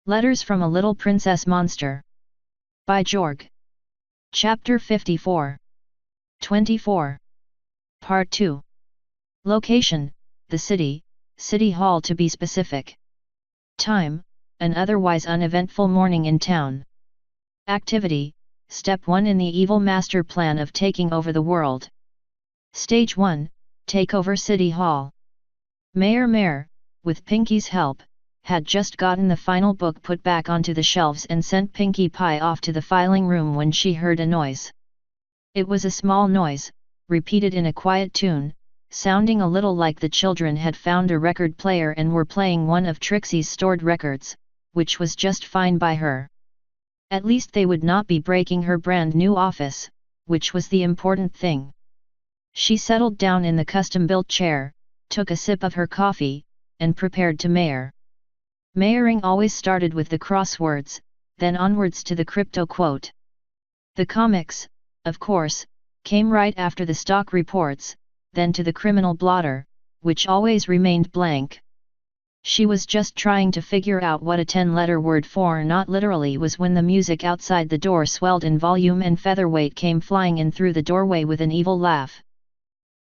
Letters from a Little Princess Monster. By Jorg. Chapter 54. 24. Part 2. Location, the City Hall to be specific. Time, an otherwise uneventful morning in town. Activity, Step 1 in the evil master plan of taking over the world. Stage 1, take over City Hall. Mayor, with Pinky's help, had just gotten the final book put back onto the shelves and sent Pinkie Pie off to the filing room when she heard a noise. It was a small noise, repeated in a quiet tune, sounding a little like the children had found a record player and were playing one of Trixie's stored records, which was just fine by her. At least they would not be breaking her brand new office, which was the important thing. She settled down in the custom-built chair, took a sip of her coffee, and prepared to mayor. Mayoring always started with the crosswords, then onwards to the crypto quote. The comics, of course, came right after the stock reports, then to the criminal blotter, which always remained blank. She was just trying to figure out what a 10-letter word for not literally was when the music outside the door swelled in volume and Featherweight came flying in through the doorway with an evil laugh.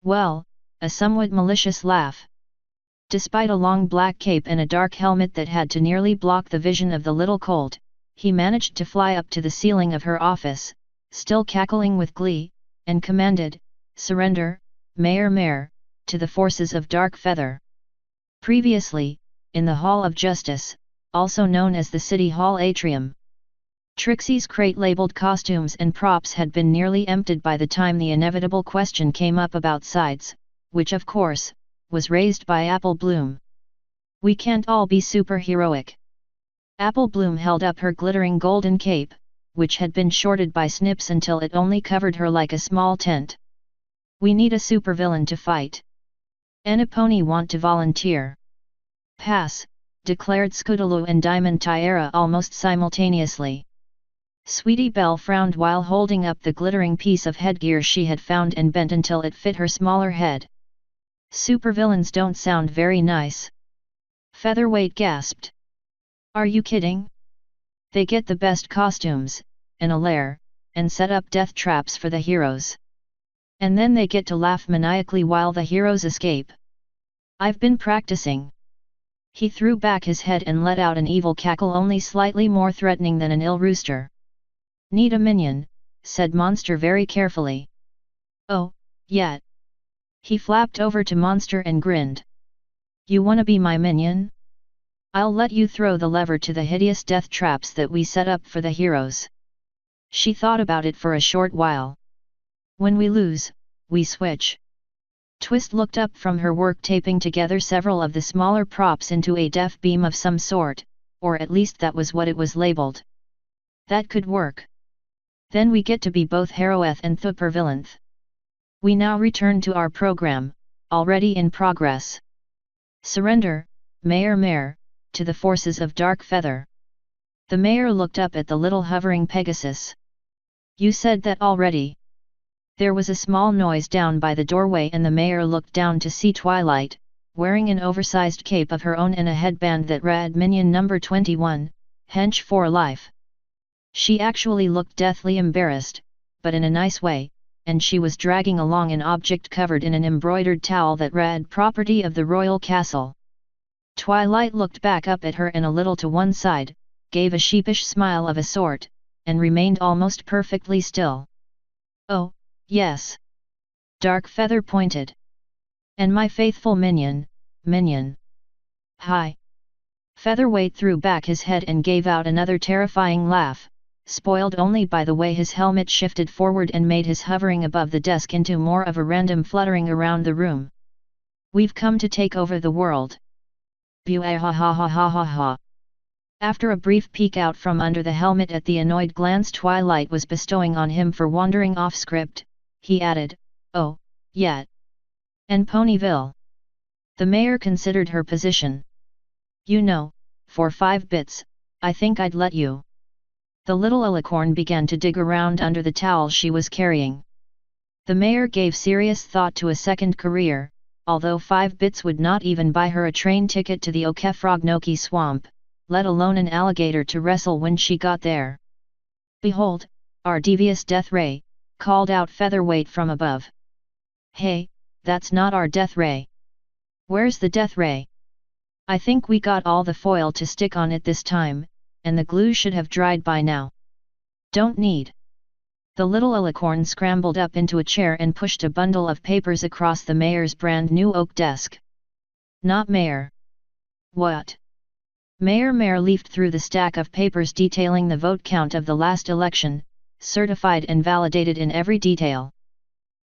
Well, a somewhat malicious laugh. Despite a long black cape and a dark helmet that had to nearly block the vision of the little colt, he managed to fly up to the ceiling of her office, still cackling with glee, and commanded, "Surrender, Mayor, to the forces of Dark Feather." Previously, in the Hall of Justice, also known as the City Hall Atrium, Trixie's crate-labeled costumes and props had been nearly emptied by the time the inevitable question came up about sides, which of course, was raised by Apple Bloom. "We can't all be superheroic." Apple Bloom held up her glittering golden cape, which had been shorted by snips until it only covered her like a small tent. "We need a supervillain to fight. Pony want to volunteer." "Pass," declared Scootaloo and Diamond Tiara almost simultaneously. Sweetie Belle frowned while holding up the glittering piece of headgear she had found and bent until it fit her smaller head. "Supervillains don't sound very nice." Featherweight gasped. "Are you kidding? They get the best costumes, and a lair, and set up death traps for the heroes. And then they get to laugh maniacally while the heroes escape. I've been practicing." He threw back his head and let out an evil cackle only slightly more threatening than an ill rooster. "Need a minion," said Monster very carefully. "Oh, yeah." He flapped over to Monster and grinned. "You wanna be my minion? I'll let you throw the lever to the hideous death traps that we set up for the heroes." She thought about it for a short while. "When we lose, we switch." Twist looked up from her work taping together several of the smaller props into a def beam of some sort, or at least that was what it was labeled. "That could work. Then we get to be both heroeth and supervillain." We now return to our program, already in progress. "Surrender, Mayor, to the forces of Dark Feather." The mayor looked up at the little hovering Pegasus. "You said that already." There was a small noise down by the doorway and the mayor looked down to see Twilight, wearing an oversized cape of her own and a headband that read Minion number 21, Hench for Life. She actually looked deathly embarrassed, but in a nice way, and she was dragging along an object covered in an embroidered towel that read Property of the Royal Castle. Twilight looked back up at her and a little to one side, gave a sheepish smile of a sort, and remained almost perfectly still. "Oh, yes." Dark Feather pointed. "And my faithful minion. Hi." Featherweight threw back his head and gave out another terrifying laugh, spoiled only by the way his helmet shifted forward and made his hovering above the desk into more of a random fluttering around the room. "We've come to take over the world." "Boo-ah-ha-ha-ha-ha-ha-ha." After a brief peek out from under the helmet at the annoyed glance Twilight was bestowing on him for wandering off script, he added, "Oh, yeah. And Ponyville." The mayor considered her position. "You know, for 5 bits, I think I'd let you." The little alicorn began to dig around under the towel she was carrying. The mayor gave serious thought to a second career, although 5 bits would not even buy her a train ticket to the Okefrognoki swamp. let alone an alligator to wrestle when she got there. Behold, our devious death ray, called out Featherweight from above. Hey, that's not our death ray. Where's the death ray? I think we got all the foil to stick on it this time, and the glue should have dried by now. Don't need. The little alicorn scrambled up into a chair and pushed a bundle of papers across the mayor's brand new oak desk. Not mayor. What? Mayor leafed through the stack of papers detailing the vote count of the last election, certified and validated in every detail.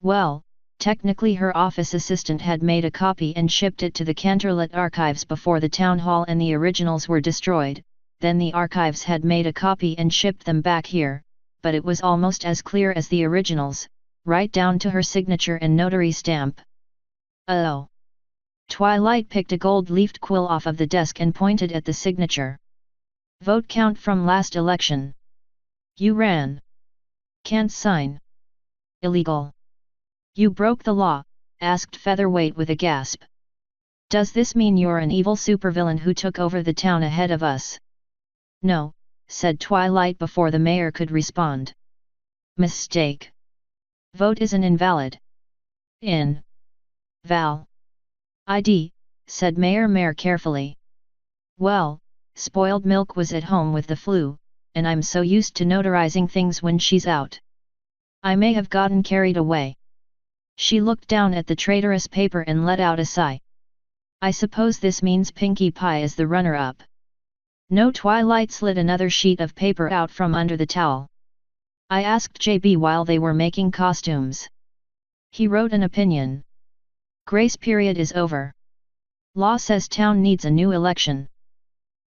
Well, technically her office assistant had made a copy and shipped it to the Canterlot archives before the town hall and the originals were destroyed, then the archives had made a copy and shipped them back here, but it was almost as clear as the originals, right down to her signature and notary stamp. Oh! Twilight picked a gold-leafed quill off of the desk and pointed at the signature. Vote count from last election. You ran. Can't sign. Illegal. You broke the law, asked Featherweight with a gasp. Does this mean you're an evil supervillain who took over the town ahead of us? No, said Twilight before the mayor could respond. Mistake. Vote is an invalid. Val. ID, said Mayor carefully. Well, spoiled milk was at home with the flu, and I'm so used to notarizing things when she's out. I may have gotten carried away. She looked down at the traitorous paper and let out a sigh. I suppose this means Pinkie Pie is the runner-up. No. Twilight slid another sheet of paper out from under the towel. I asked JB while they were making costumes. He wrote an opinion. Grace period is over. Law says town needs a new election.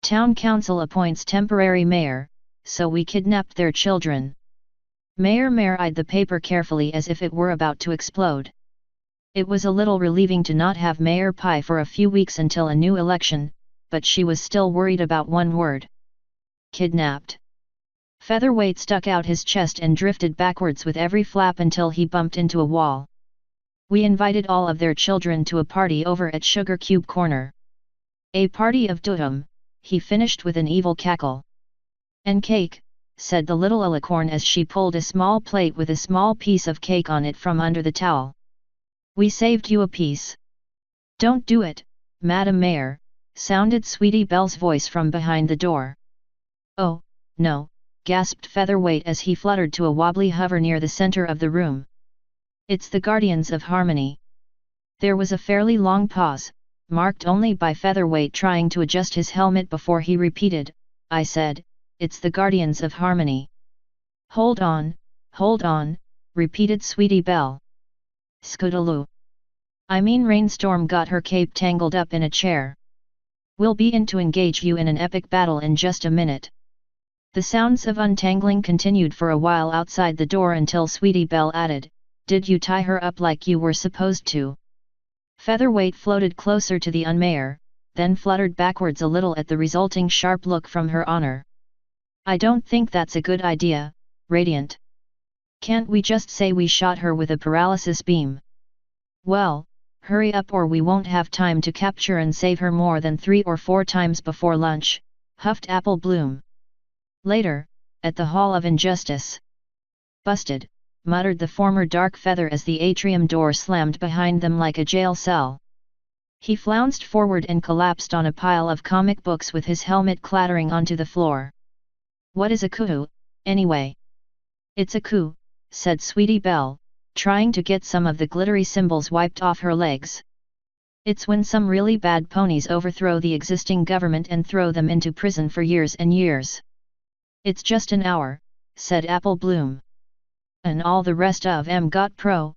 Town council appoints temporary mayor, so we kidnapped their children. Mayor eyed the paper carefully as if it were about to explode. It was a little relieving to not have Mayor Pie for a few weeks until a new election, but she was still worried about one word. Kidnapped. Featherweight stuck out his chest and drifted backwards with every flap until he bumped into a wall. We invited all of their children to a party over at Sugar Cube Corner. A party of doom, he finished with an evil cackle. And cake, said the little alicorn as she pulled a small plate with a small piece of cake on it from under the towel. We saved you a piece. Don't do it, Madam Mayor, sounded Sweetie Belle's voice from behind the door. Oh, no, gasped Featherweight as he fluttered to a wobbly hover near the center of the room. It's the Guardians of Harmony. There was a fairly long pause, marked only by Featherweight trying to adjust his helmet before he repeated, I said, it's the Guardians of Harmony. Hold on, repeated Sweetie Belle. Scootaloo. I mean Rainstorm got her cape tangled up in a chair. We'll be in to engage you in an epic battle in just a minute. The sounds of untangling continued for a while outside the door until Sweetie Belle added, did you tie her up like you were supposed to? Featherweight floated closer to the unmayor, then fluttered backwards a little at the resulting sharp look from her honor. I don't think that's a good idea, Radiant. Can't we just say we shot her with a paralysis beam? Well, hurry up or we won't have time to capture and save her more than 3 or 4 times before lunch, huffed Apple Bloom. Later, at the Hall of Injustice. Busted, muttered the former Dark Feather as the atrium door slammed behind them like a jail cell. He flounced forward and collapsed on a pile of comic books with his helmet clattering onto the floor. What is a coup, anyway? It's a coup, said Sweetie Belle, trying to get some of the glittery symbols wiped off her legs. It's when some really bad ponies overthrow the existing government and throw them into prison for years and years. It's just an hour, said Apple Bloom. And all the rest of 'em got probation,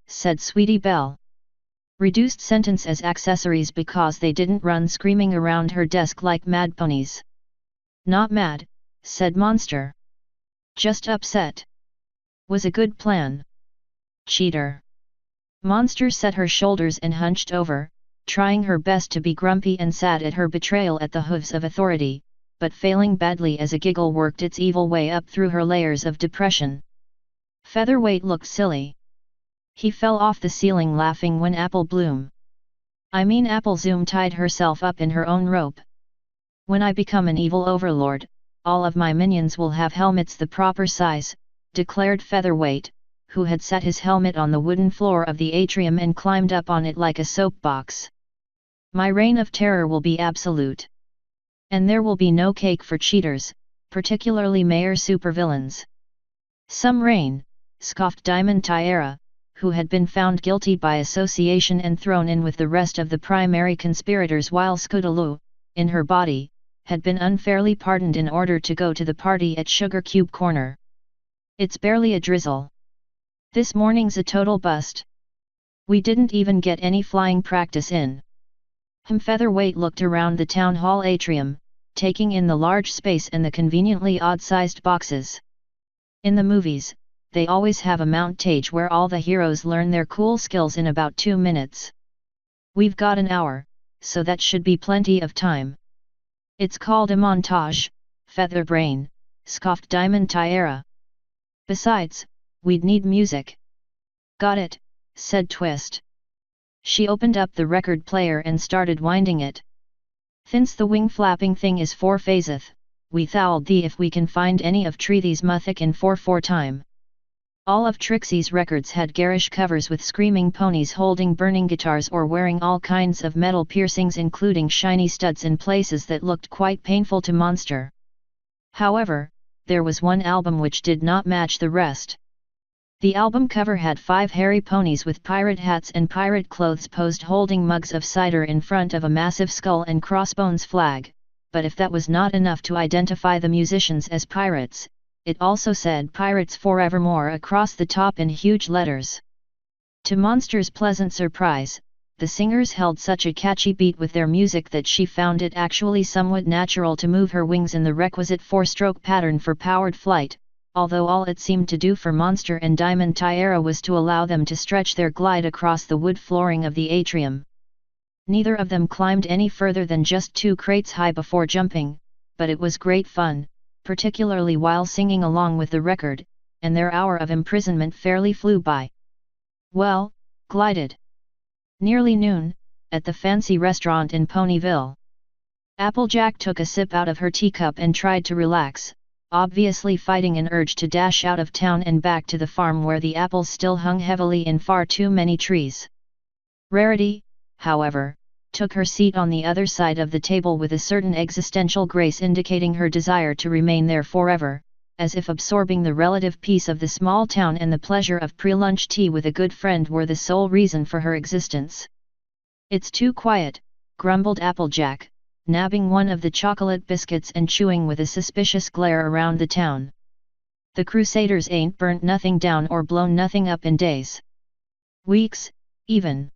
said Sweetie Belle. Reduced sentence as accessories because they didn't run screaming around her desk like mad ponies. Not mad, said Monster. Just upset. Was a good plan. Cheater. Monster set her shoulders and hunched over, trying her best to be grumpy and sad at her betrayal at the hooves of authority, but failing badly as a giggle worked its evil way up through her layers of depression. Featherweight looked silly. He fell off the ceiling laughing when Apple Bloom I mean Apple Zoom tied herself up in her own rope. When I become an evil overlord, all of my minions will have helmets the proper size, declared Featherweight, who had set his helmet on the wooden floor of the atrium and climbed up on it like a soapbox. My reign of terror will be absolute. And there will be no cake for cheaters, particularly mayor supervillains. Some reign, scoffed Diamond Tiara, who had been found guilty by association and thrown in with the rest of the primary conspirators while Scootaloo, in her body, had been unfairly pardoned in order to go to the party at Sugar Cube Corner. It's barely a drizzle. This morning's a total bust. We didn't even get any flying practice in. Featherweight looked around the town hall atrium, taking in the large space and the conveniently odd-sized boxes. In the movies, they always have a montage where all the heroes learn their cool skills in about 2 minutes. We've got an hour, so that should be plenty of time. It's called a montage, Featherbrain, scoffed Diamond Tiara. Besides, we'd need music. Got it, said Twist. She opened up the record player and started winding it. Since the wing flapping thing is 4 phaseth, we thowled thee if we can find any of Treaty's Muthic in 4/4 time. All of Trixie's records had garish covers with screaming ponies holding burning guitars or wearing all kinds of metal piercings including shiny studs in places that looked quite painful to Monster. However, there was one album which did not match the rest. The album cover had 5 hairy ponies with pirate hats and pirate clothes posed holding mugs of cider in front of a massive skull and crossbones flag, but if that was not enough to identify the musicians as pirates, it also said Pirates Forevermore across the top in huge letters. To Monster's pleasant surprise, the singers held such a catchy beat with their music that she found it actually somewhat natural to move her wings in the requisite 4-stroke pattern for powered flight, although all it seemed to do for Monster and Diamond Tiara was to allow them to stretch their glide across the wood flooring of the atrium. Neither of them climbed any further than just 2 crates high before jumping, but it was great fun, particularly while singing along with the record, and their hour of imprisonment fairly flew by. Well, glided. Nearly noon, at the fancy restaurant in Ponyville. Applejack took a sip out of her teacup and tried to relax, obviously fighting an urge to dash out of town and back to the farm where the apples still hung heavily in far too many trees. Rarity, however, took her seat on the other side of the table with a certain existential grace indicating her desire to remain there forever, as if absorbing the relative peace of the small town and the pleasure of pre-lunch tea with a good friend were the sole reason for her existence. It's too quiet, grumbled Applejack, nabbing one of the chocolate biscuits and chewing with a suspicious glare around the town. The Crusaders ain't burnt nothing down or blown nothing up in days. Weeks, even.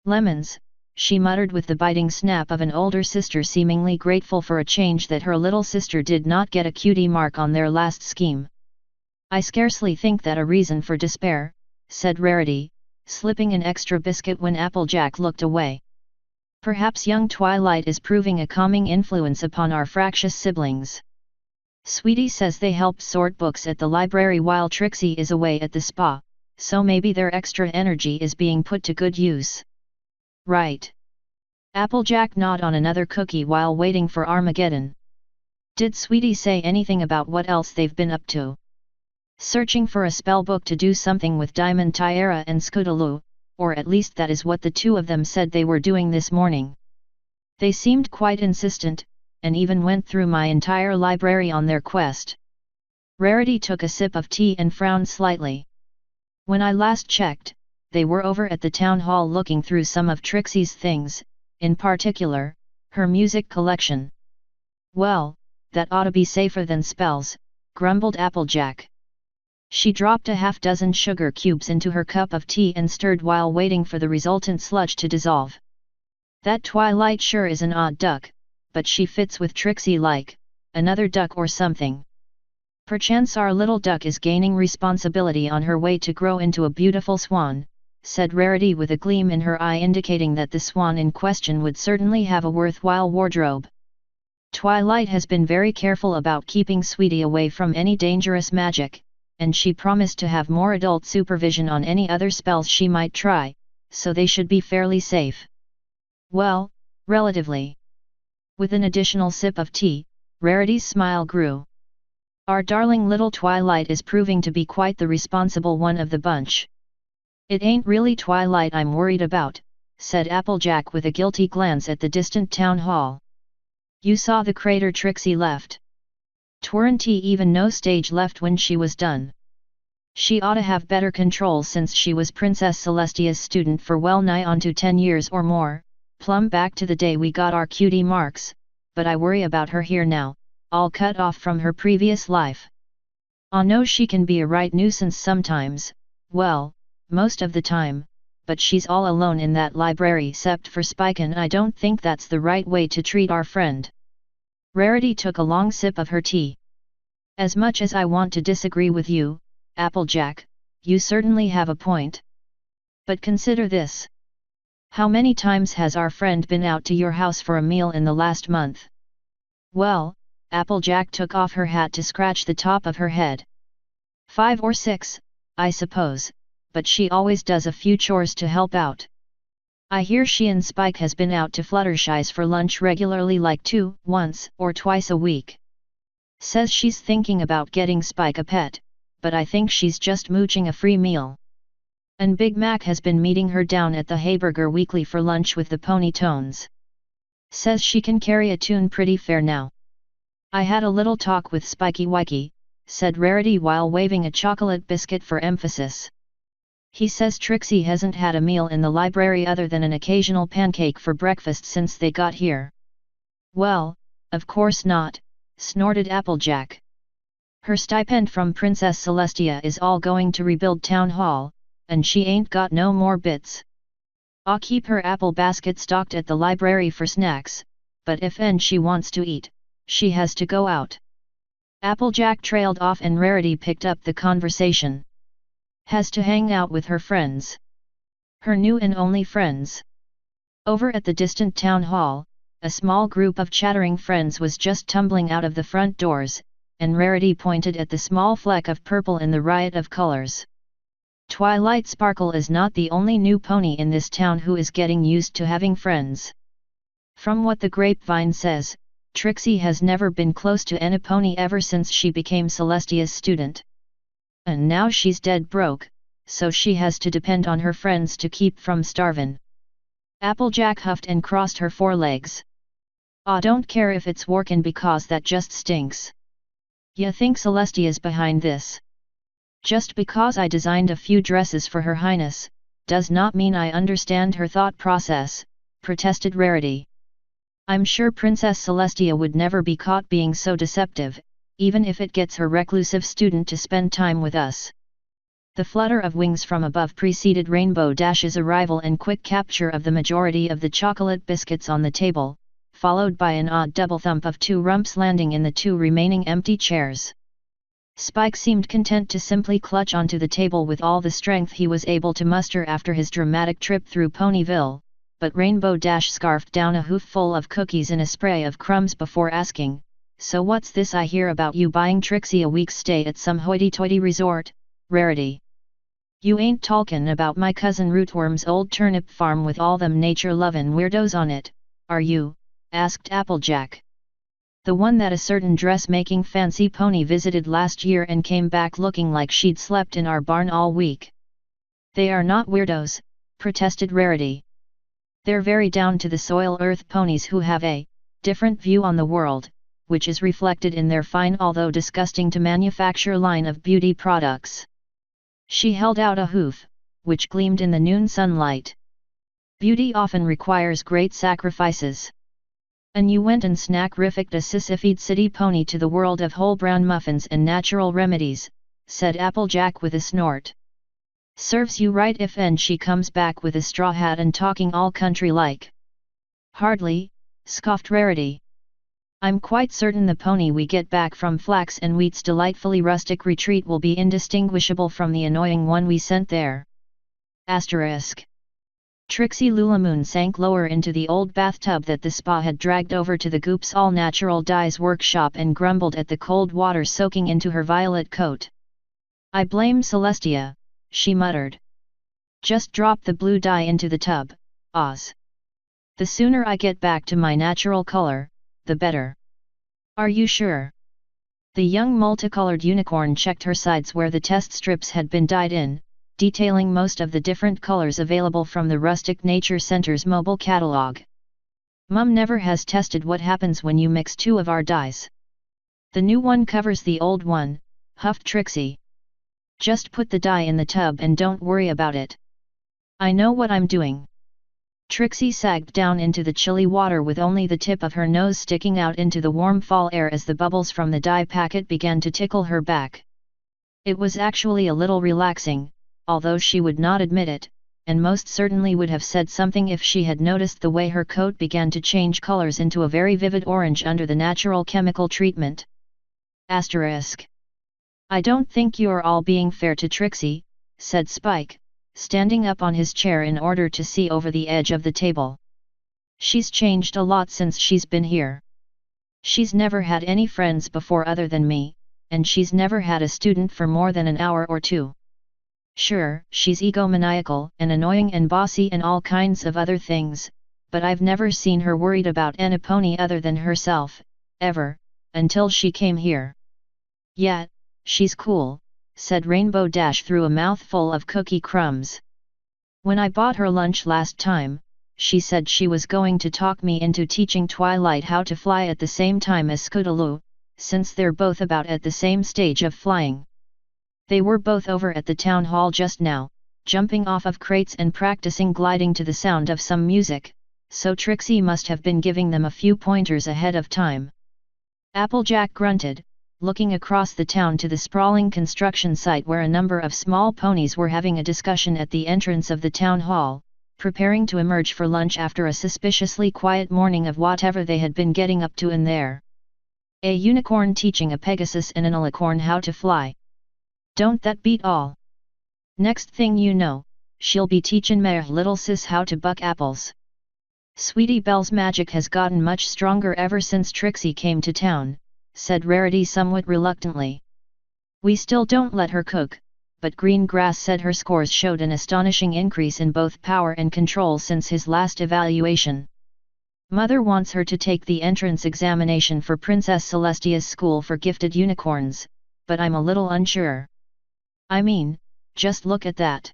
Lemons, she muttered with the biting snap of an older sister seemingly grateful for a change that her little sister did not get a cutie mark on their last scheme. I scarcely think that a reason for despair, said Rarity, slipping an extra biscuit when Applejack looked away. Perhaps young Twilight is proving a calming influence upon our fractious siblings. Sweetie says they help sort books at the library while Trixie is away at the spa, so maybe their extra energy is being put to good use. Right. Applejack gnawed on another cookie while waiting for Armageddon. Did Sweetie say anything about what else they've been up to? Searching for a spell book to do something with Diamond Tiara and Scootaloo, or at least that is what the two of them said they were doing this morning. They seemed quite insistent, and even went through my entire library on their quest. Rarity took a sip of tea and frowned slightly. When I last checked, they were over at the town hall looking through some of Trixie's things, in particular, her music collection. Well, that ought to be safer than spells, grumbled Applejack. She dropped a half-dozen sugar cubes into her cup of tea and stirred while waiting for the resultant sludge to dissolve. That Twilight sure is an odd duck, but she fits with Trixie like another duck or something. Perchance our little duck is gaining responsibility on her way to grow into a beautiful swan, said Rarity with a gleam in her eye indicating that the swan in question would certainly have a worthwhile wardrobe. Twilight has been very careful about keeping Sweetie away from any dangerous magic, and she promised to have more adult supervision on any other spells she might try, so they should be fairly safe. Well, relatively. With an additional sip of tea, Rarity's smile grew. Our darling little Twilight is proving to be quite the responsible one of the bunch. It ain't really Twilight I'm worried about, said Applejack with a guilty glance at the distant town hall. You saw the crater Trixie left. Twarn't even no stage left when she was done. She oughta have better control since she was Princess Celestia's student for well nigh onto 10 years or more, plumb back to the day we got our cutie marks, but I worry about her here now, all cut off from her previous life. I know she can be a right nuisance sometimes, well, most of the time, but she's all alone in that library cept for Spike and I don't think that's the right way to treat our friend. Rarity took a long sip of her tea. As much as I want to disagree with you, Applejack, you certainly have a point. But consider this. How many times has our friend been out to your house for a meal in the last month? Well, Applejack took off her hat to scratch the top of her head. 5 or 6, I suppose, but she always does a few chores to help out. I hear she and Spike has been out to Fluttershy's for lunch regularly like once or twice a week. Says she's thinking about getting Spike a pet, but I think she's just mooching a free meal. And Big Mac has been meeting her down at the Hayburger Weekly for lunch with the Pony Tones. Says she can carry a tune pretty fair now. I had a little talk with Spiky Wikey, said Rarity while waving a chocolate biscuit for emphasis. He says Trixie hasn't had a meal in the library other than an occasional pancake for breakfast since they got here. Well, of course not, snorted Applejack. Her stipend from Princess Celestia is all going to rebuild Town Hall, and she ain't got no more bits. I'll keep her apple basket stocked at the library for snacks, but if she wants to eat, she has to go out. Applejack trailed off and Rarity picked up the conversation. Has to hang out with her friends. Her new and only friends. Over at the distant town hall, a small group of chattering friends was just tumbling out of the front doors, and Rarity pointed at the small fleck of purple in the riot of colors. Twilight Sparkle is not the only new pony in this town who is getting used to having friends. From what the grapevine says, Trixie has never been close to any pony ever since she became Celestia's student. And now she's dead broke, so she has to depend on her friends to keep from starvin'. Applejack huffed and crossed her forelegs. I don't care if it's workin' because that just stinks. Ya think Celestia's behind this? Just because I designed a few dresses for Her Highness, does not mean I understand her thought process, protested Rarity. I'm sure Princess Celestia would never be caught being so deceptive, even if it gets her reclusive student to spend time with us. The flutter of wings from above preceded Rainbow Dash's arrival and quick capture of the majority of the chocolate biscuits on the table, followed by an odd double thump of 2 rumps landing in the 2 remaining empty chairs. Spike seemed content to simply clutch onto the table with all the strength he was able to muster after his dramatic trip through Ponyville, but Rainbow Dash scarfed down a hooffull of cookies in a spray of crumbs before asking, "So what's this I hear about you buying Trixie a week's stay at some hoity-toity resort, Rarity? You ain't talkin' about my cousin Rootworm's old turnip farm with all them nature-lovin' weirdos on it, are you?" asked Applejack. The one that a certain dressmaking fancy pony visited last year and came back looking like she'd slept in our barn all week. They are not weirdos, protested Rarity. They're very down-to-the-soil earth ponies who have a different view on the world, which is reflected in their fine although disgusting to manufacture line of beauty products. She held out a hoof, which gleamed in the noon sunlight. Beauty often requires great sacrifices. And you went and snack-rificked a sissified city pony to the world of whole brown muffins and natural remedies, said Applejack with a snort. Serves you right if she comes back with a straw hat and talking all country-like. Hardly, scoffed Rarity. I'm quite certain the pony we get back from Flax and Wheat's delightfully rustic retreat will be indistinguishable from the annoying one we sent there. Asterisk. Trixie Lulamoon sank lower into the old bathtub that the spa had dragged over to the Goop's all-natural dyes workshop and grumbled at the cold water soaking into her violet coat. I blame Celestia, she muttered. Just drop the blue dye into the tub, Oz. The sooner I get back to my natural color, the better. Are you sure? The young multicolored unicorn checked her sides where the test strips had been dyed in, detailing most of the different colors available from the Rustic Nature Center's mobile catalog. Mum never has tested what happens when you mix two of our dyes. The new one covers the old one, huffed Trixie. Just put the dye in the tub and don't worry about it. I know what I'm doing. Trixie sagged down into the chilly water with only the tip of her nose sticking out into the warm fall air as the bubbles from the dye packet began to tickle her back. It was actually a little relaxing, although she would not admit it, and most certainly would have said something if she had noticed the way her coat began to change colors into a very vivid orange under the natural chemical treatment. Asterisk. I don't think you're all being fair to Trixie, said Spike, standing up on his chair in order to see over the edge of the table. She's changed a lot since she's been here. She's never had any friends before other than me, and she's never had a student for more than an hour or two. Sure, she's egomaniacal and annoying and bossy and all kinds of other things, but I've never seen her worried about any pony other than herself, ever, until she came here. Yeah, she's cool, said Rainbow Dash through a mouthful of cookie crumbs. When I bought her lunch last time, she said she was going to talk me into teaching Twilight how to fly at the same time as Scootaloo, since they're both about at the same stage of flying. They were both over at the town hall just now, jumping off of crates and practicing gliding to the sound of some music, so Trixie must have been giving them a few pointers ahead of time. Applejack grunted, looking across the town to the sprawling construction site where a number of small ponies were having a discussion at the entrance of the town hall, preparing to emerge for lunch after a suspiciously quiet morning of whatever they had been getting up to in there. A unicorn teaching a Pegasus and an alicorn how to fly. Don't that beat all? Next thing you know, she'll be teaching my little sis how to buck apples. Sweetie Belle's magic has gotten much stronger ever since Trixie came to town, said Rarity somewhat reluctantly. We still don't let her cook, but Greengrass said her scores showed an astonishing increase in both power and control since his last evaluation. Mother wants her to take the entrance examination for Princess Celestia's school for gifted unicorns, but I'm a little unsure. I mean, just look at that.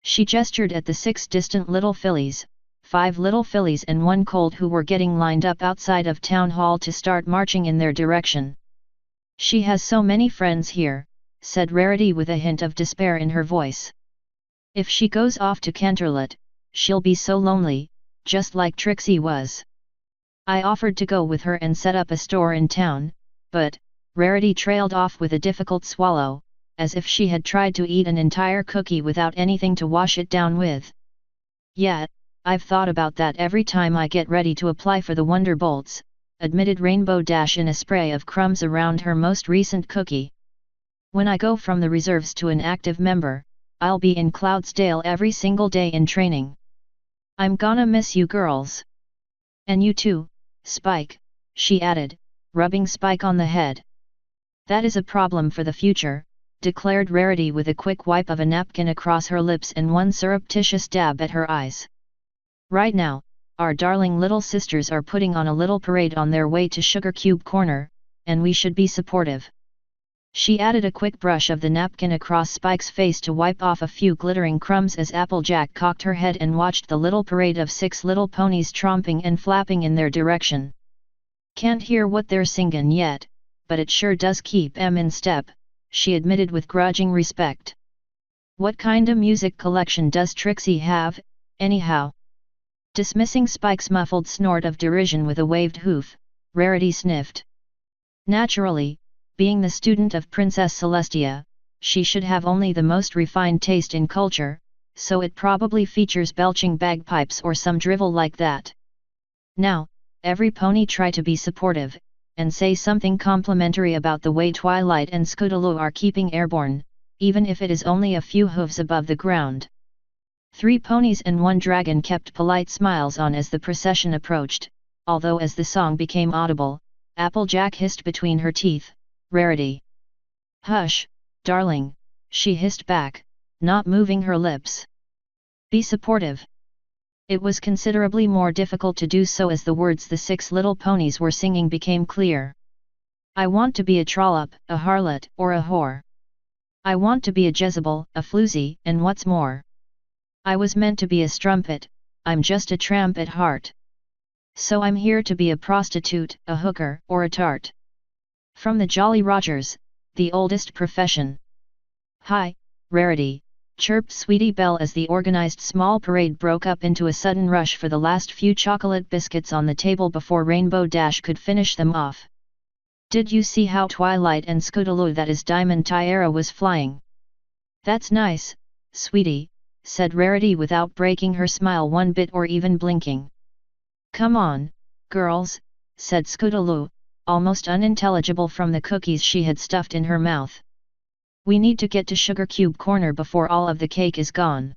She gestured at the 6 distant little fillies, 5 little fillies and 1 colt who were getting lined up outside of town hall to start marching in their direction. She has so many friends here, said Rarity with a hint of despair in her voice. If she goes off to Canterlot, she'll be so lonely, just like Trixie was. I offered to go with her and set up a store in town, but, Rarity trailed off with a difficult swallow, as if she had tried to eat an entire cookie without anything to wash it down with. Yeah, I've thought about that every time I get ready to apply for the Wonderbolts, admitted Rainbow Dash in a spray of crumbs around her most recent cookie. When I go from the reserves to an active member, I'll be in Cloudsdale every single day in training. I'm gonna miss you girls. And you too, Spike, she added, rubbing Spike on the head. That is a problem for the future, declared Rarity with a quick wipe of a napkin across her lips and one surreptitious dab at her eyes. Right now, our darling little sisters are putting on a little parade on their way to Sugar Cube Corner, and we should be supportive. She added a quick brush of the napkin across Spike's face to wipe off a few glittering crumbs as Applejack cocked her head and watched the little parade of 6 little ponies tromping and flapping in their direction. Can't hear what they're singin' yet, but it sure does keep 'em in step, she admitted with grudging respect. What kinda music collection does Trixie have, anyhow? Dismissing Spike's muffled snort of derision with a waved hoof, Rarity sniffed. Naturally, being the student of Princess Celestia, she should have only the most refined taste in culture, so it probably features belching bagpipes or some drivel like that. Now, every pony try to be supportive, and say something complimentary about the way Twilight and Scootaloo are keeping airborne, even if it is only a few hooves above the ground. 3 ponies and 1 dragon kept polite smiles on as the procession approached, although as the song became audible, Applejack hissed between her teeth, Rarity. Hush, darling, she hissed back, not moving her lips. Be supportive. It was considerably more difficult to do so as the words the 6 little ponies were singing became clear. I want to be a trollop, a harlot, or a whore. I want to be a Jezebel, a floozy, and what's more. I was meant to be a strumpet, I'm just a tramp at heart. So I'm here to be a prostitute, a hooker, or a tart. From the Jolly Rogers, the oldest profession. Hi, Rarity, chirped Sweetie Belle as the organized small parade broke up into a sudden rush for the last few chocolate biscuits on the table before Rainbow Dash could finish them off. Did you see how Twilight and Scootaloo, that is Diamond Tiara, was flying? That's nice, sweetie, said Rarity without breaking her smile one bit or even blinking. Come on, girls, said Scootaloo, almost unintelligible from the cookies she had stuffed in her mouth. We need to get to Sugar Cube Corner before all of the cake is gone.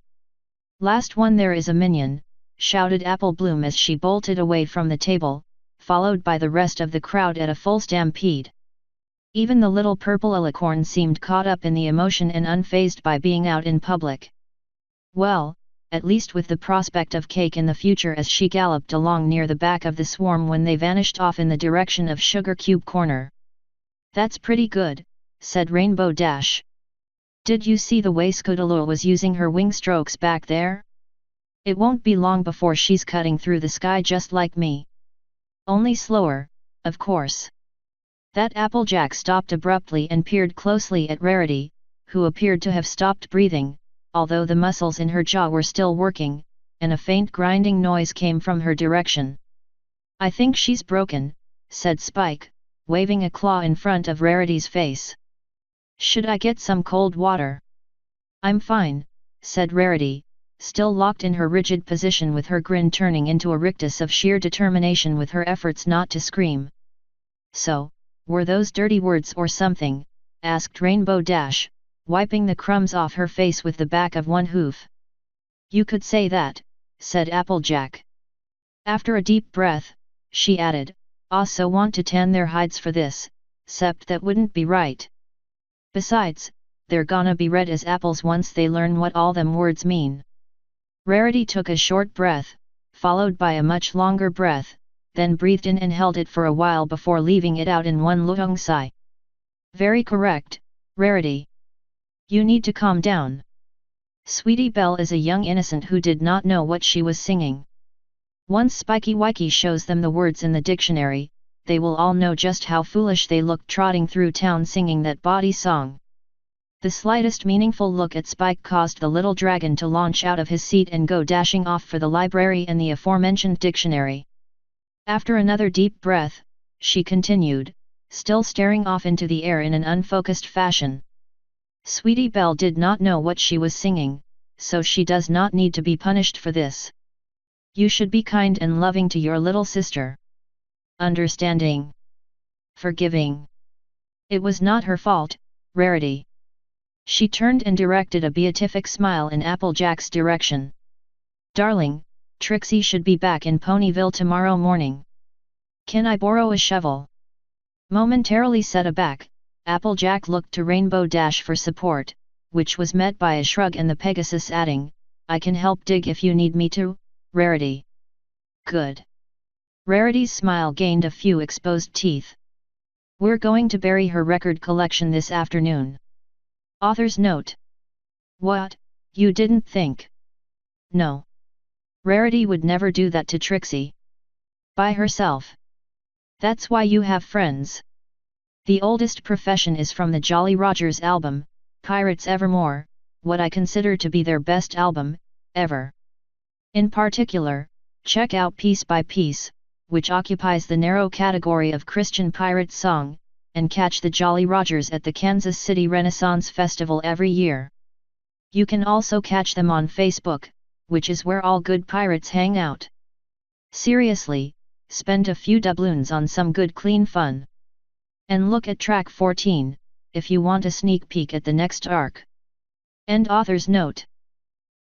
Last one there is a minion, shouted Apple Bloom as she bolted away from the table, followed by the rest of the crowd at a full stampede. Even the little purple alicorn seemed caught up in the emotion and unfazed by being out in public. Well, at least with the prospect of cake in the future, as she galloped along near the back of the swarm when they vanished off in the direction of Sugar Cube Corner. That's pretty good, said Rainbow Dash. Did you see the way Scootaloo was using her wing strokes back there? It won't be long before she's cutting through the sky just like me. Only slower, of course. That Applejack stopped abruptly and peered closely at Rarity, who appeared to have stopped breathing, although the muscles in her jaw were still working, and a faint grinding noise came from her direction. I think she's broken, said Spike, waving a claw in front of Rarity's face. Should I get some cold water? I'm fine, said Rarity, still locked in her rigid position with her grin turning into a rictus of sheer determination with her efforts not to scream. So, were those dirty words or something? Asked Rainbow Dash, wiping the crumbs off her face with the back of one hoof. You could say that, said Applejack. After a deep breath, she added, also want to tan their hides for this, cept that wouldn't be right. Besides, they're gonna be red as apples once they learn what all them words mean. Rarity took a short breath, followed by a much longer breath, then breathed in and held it for a while before leaving it out in one long sigh. Very correct, Rarity. You need to calm down. Sweetie Belle is a young innocent who did not know what she was singing. Once Spiky Wikey shows them the words in the dictionary, they will all know just how foolish they looked trotting through town singing that bawdy song. The slightest meaningful look at Spike caused the little dragon to launch out of his seat and go dashing off for the library and the aforementioned dictionary. After another deep breath, she continued, still staring off into the air in an unfocused fashion. Sweetie Belle did not know what she was singing, so she does not need to be punished for this. You should be kind and loving to your little sister. Understanding. Forgiving. It was not her fault, Rarity. She turned and directed a beatific smile in Applejack's direction. Darling, Trixie should be back in Ponyville tomorrow morning. Can I borrow a shovel? Momentarily set aback, Applejack looked to Rainbow Dash for support, which was met by a shrug and the Pegasus adding, I can help dig if you need me to, Rarity. Good. Rarity's smile gained a few exposed teeth. We're going to bury her record collection this afternoon. Author's note. What, you didn't think? No. Rarity would never do that to Trixie. By herself. That's why you have friends. The oldest profession is from the Jolly Rogers album, Pirates Evermore, what I consider to be their best album, ever. In particular, check out Piece by Piece, which occupies the narrow category of Christian pirate song, and catch the Jolly Rogers at the Kansas City Renaissance Festival every year. You can also catch them on Facebook, which is where all good pirates hang out. Seriously, spend a few doubloons on some good clean fun. And look at track 14, if you want a sneak peek at the next arc. End author's note.